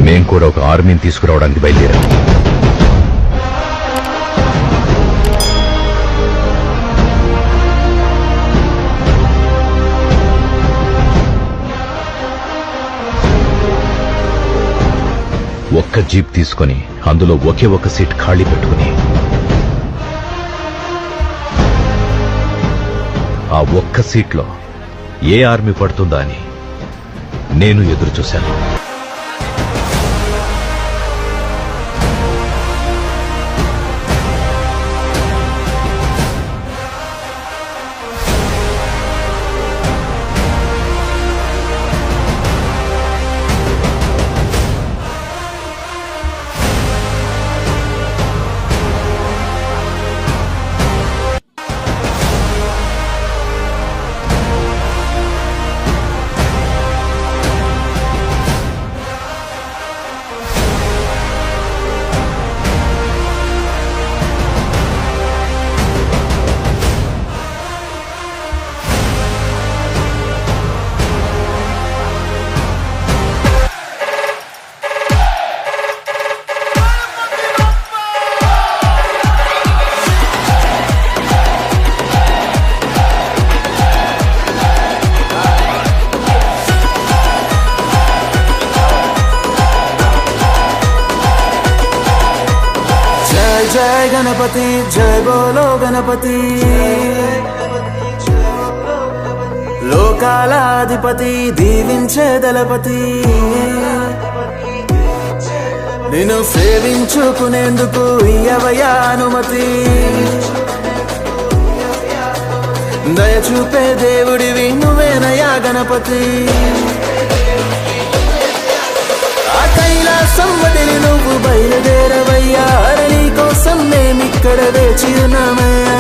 మేం కూడా ఒక ఆర్మీని తీసుకురావడానికి బయలుదేరాం. ఒక్క జీప్ తీసుకుని అందులో ఒకే ఒక సీట్ ఖాళీ పెట్టుకుని ఆ ఒక్క సీట్లో ఏ ఆర్మీ పడుతుందా అని నేను ఎదురు చూశాను. जय गणपति जय बोलो गणपति లోకాలాధిపతి దీవించే దళపతి నిన్ను సేవించుకునేందుకు ఇయ్యవయ్యా అనుమతి దయచూపే దేవుడివి నువ్వేనయ్యా గణపతి ఆ కైలాసం వదిలి నువ్వు బయలుదేరవయ్యా నీ కోసం మేమిక్కడ వేచి ఉన్నామయ్యా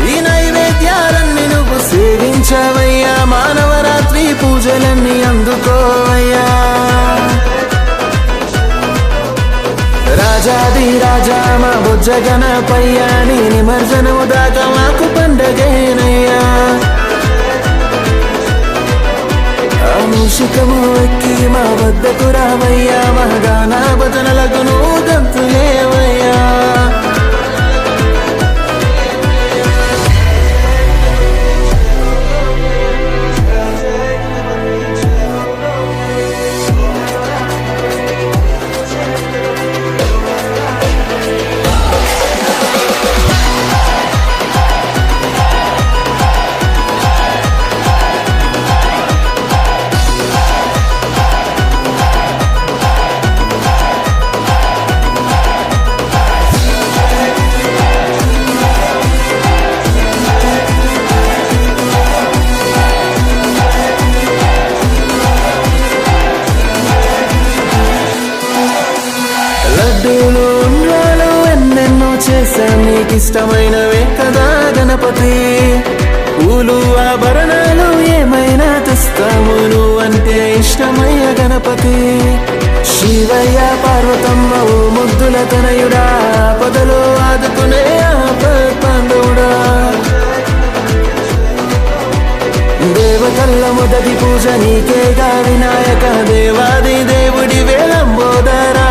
ఈ నైవేద్యాలన్నీ నువ్వు సేవించవయ్యా మానవరాత్రి పూజలన్నీ అందుకోవయ్యా రాజాది రాజా మా బుజ్జ గణపయ్యా నీ నిమజ్జనము దాకా మాకు పండగేనయ్యా మూషికము ఎక్కి మా వద్దకు రావయ్యా మహగానా భజనలకు నువ్వు గంతులేవయ్యా నీకిష్టమైనవే కదా గణపతి పూలు ఆభరణాలు ఏమైనా తెస్తాము నువ్వంటే ఇష్టమయ్య గణపతి శివయ్య పార్వతమ్మ ఓ ముద్దుల తనయుడా పదలో ఆదుకునే పాండవుడా దేవతల్ల మొదటి పూజ నీకేగా వినాయక దేవాది దేవుడి వేలంబోదరా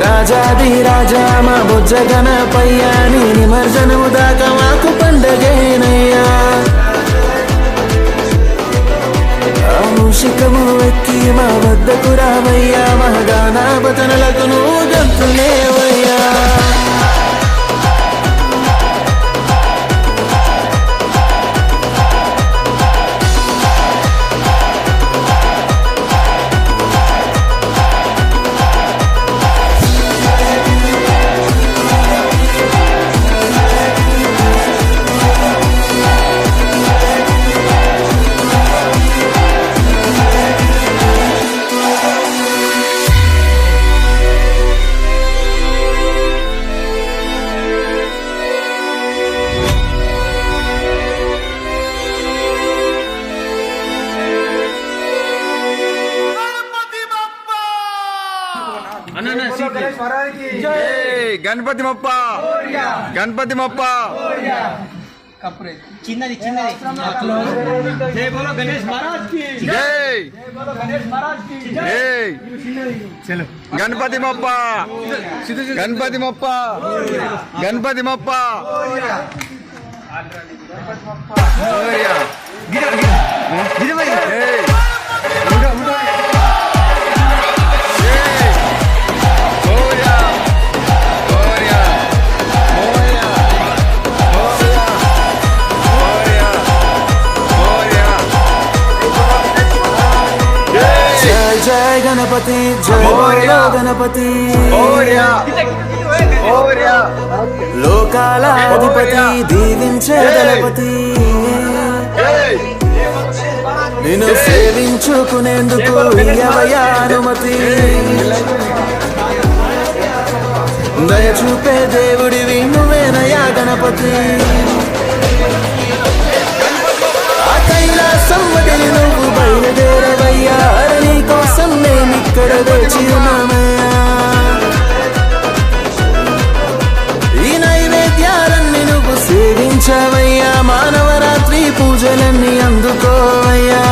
రాజాది రాజా మా బుజ్జ గణపయ్యా నీ నిమజ్జనము దాకా మాకు పండగేనయ్యా మూషికము ఎక్కి మా వద్దకు రావయ్యా మహగానా భజనలకు నువ్వు గంతులేవయ్యా గణపతి మొప్ప గణపతి మొప్ప చిన్నది చిన్నది జై బోలో గణేష్ మహారాజ్ కి జై జై బోలో గణేష్ మహారాజ్ కి జై చలో గణపతి మొప్ప గణపతి మొప్ప గణపతి మొప్ప మోరియా. జై. జయ గణపతి జయ మోరియా. గణపతి మోరియా. మోరియా. లోకాల అధిపతి దీవించే గణపతి జై. నిన్ను సేవించుకునేందుకు ఇయ్యవయ్యా అనుమతి దయ చూపే దేవుడివి నువ్వేనయ్యా గణపతి ఆ కైలాసం వదిలి నువ్వు బయలుదేరవయ్యా నీ కోసం మేమిక్కడ వేచి ఉన్నామయ్యా ఈ నైవేద్యాలన్నీ నువ్వు సేవించవయ్యా మానవరాత్రి పూజలన్నీ అందుకోవయ్యా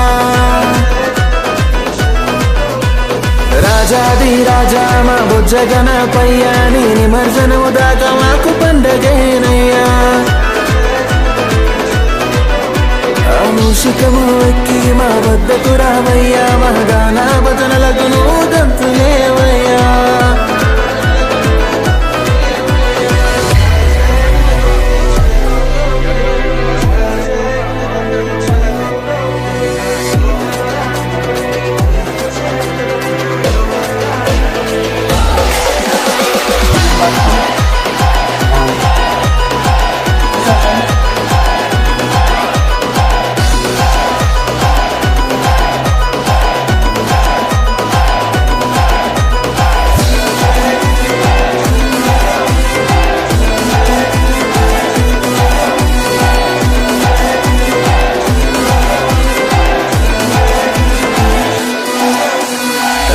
రాజాది రాజా మా బుజ్జ గణపయ్యా నీ నిమజ్జనము దాకా మాకు పండగేనయ్యా మూషికము ఎక్కి మా వద్దకు రావయ్యా మా గాన భజనలకు నువ్వు గంతులేవయ్యా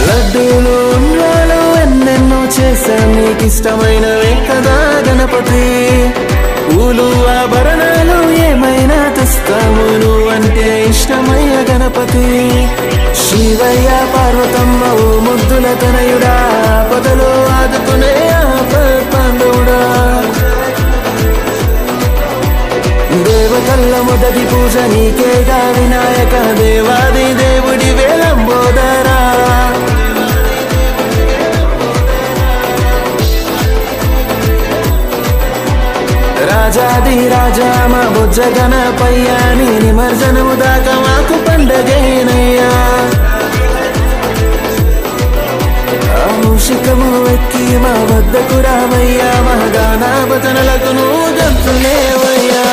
లడ్డూలు ఉండ్రాలు ఎన్నెన్నో చేశాం నీకిష్టమైనవే కదా గణపతి పూలు ఆభరణాలు ఏమైనా తెస్తాము నువ్వంటే ఇష్టమయ్య గణపతి శివయ్య పార్వతమ్మ ఓ ముద్దుల తనయుడా పదలో ఆదుకునే పాండవుడా దేవతల్ల మొదటి పూజ నీకేగా వినాయక దేవాది దేవుడి వేలంబోదరా రాజాది రాజా మా బుజ్జ గణపయ్యా నీ నిమజ్జనము దాకా మాకు పండగేనయ్యా మూషికము ఎక్కి మా వద్దకు రావయ్యా మా గాన భజనలకు నువ్వు గంతులేవయ్యా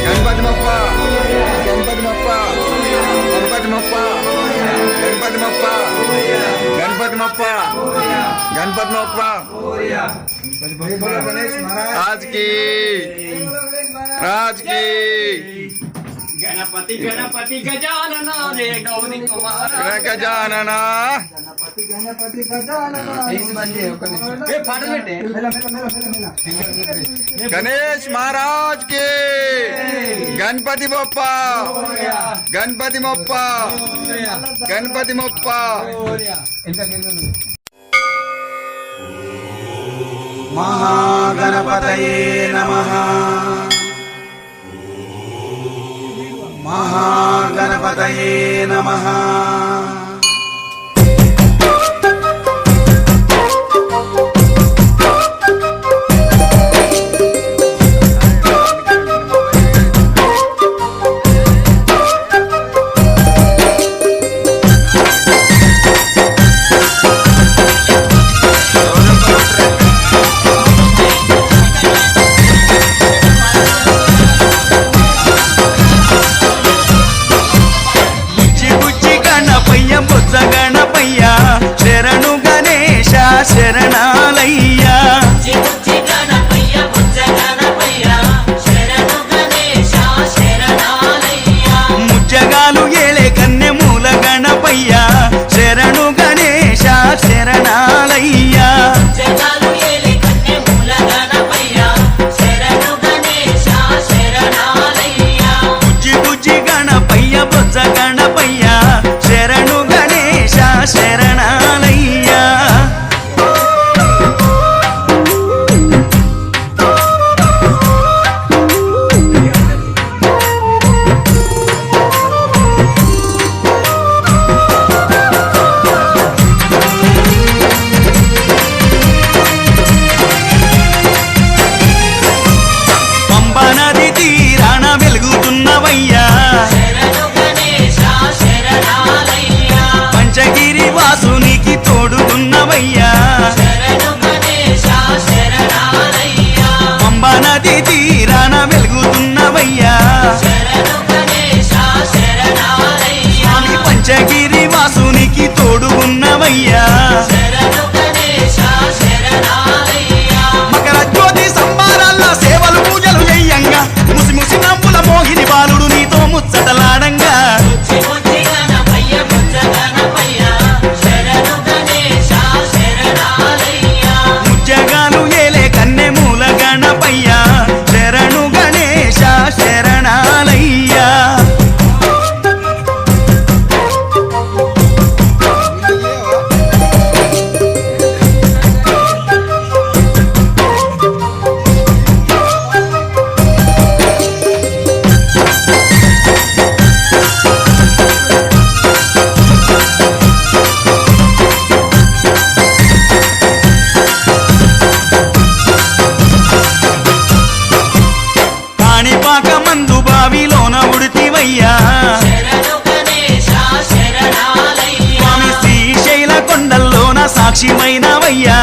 గణపతి మొప్ప గణపతి మొప్ప గణపతి మొప్ప గణపతి మొప్ప గణపతి మొప్ప గణపతి మొప్ప రాజ్ की राज की గణపతి గణపతి గజానన రే గౌరీ కుమార గజానన ఏ పాట పెట్టే गणेश महाराज के गणपति बप्पा गणपति मोप्पा गणपति मोप्पा महागणपतये नमः महागणपतये नमः శరణాలయ్యా మకర జ్యోతి సంబారాల్లో సేవలు పూజలు చెయ్యంగా ముసి ముసి నవ్వుల మోహిని బాలుడు నీతో ముచ్చటలాడంగా ముజ్జగాలు ఏలే కన్నె మూల గణపయ్యా శరణు గణేశ శరణాలయ్యా కాణిపాక మందు బావిలోన ఉడితివయ్యా స్వామి శ్రీశైల కొండల్లోన సాక్షిమైనవయ్యా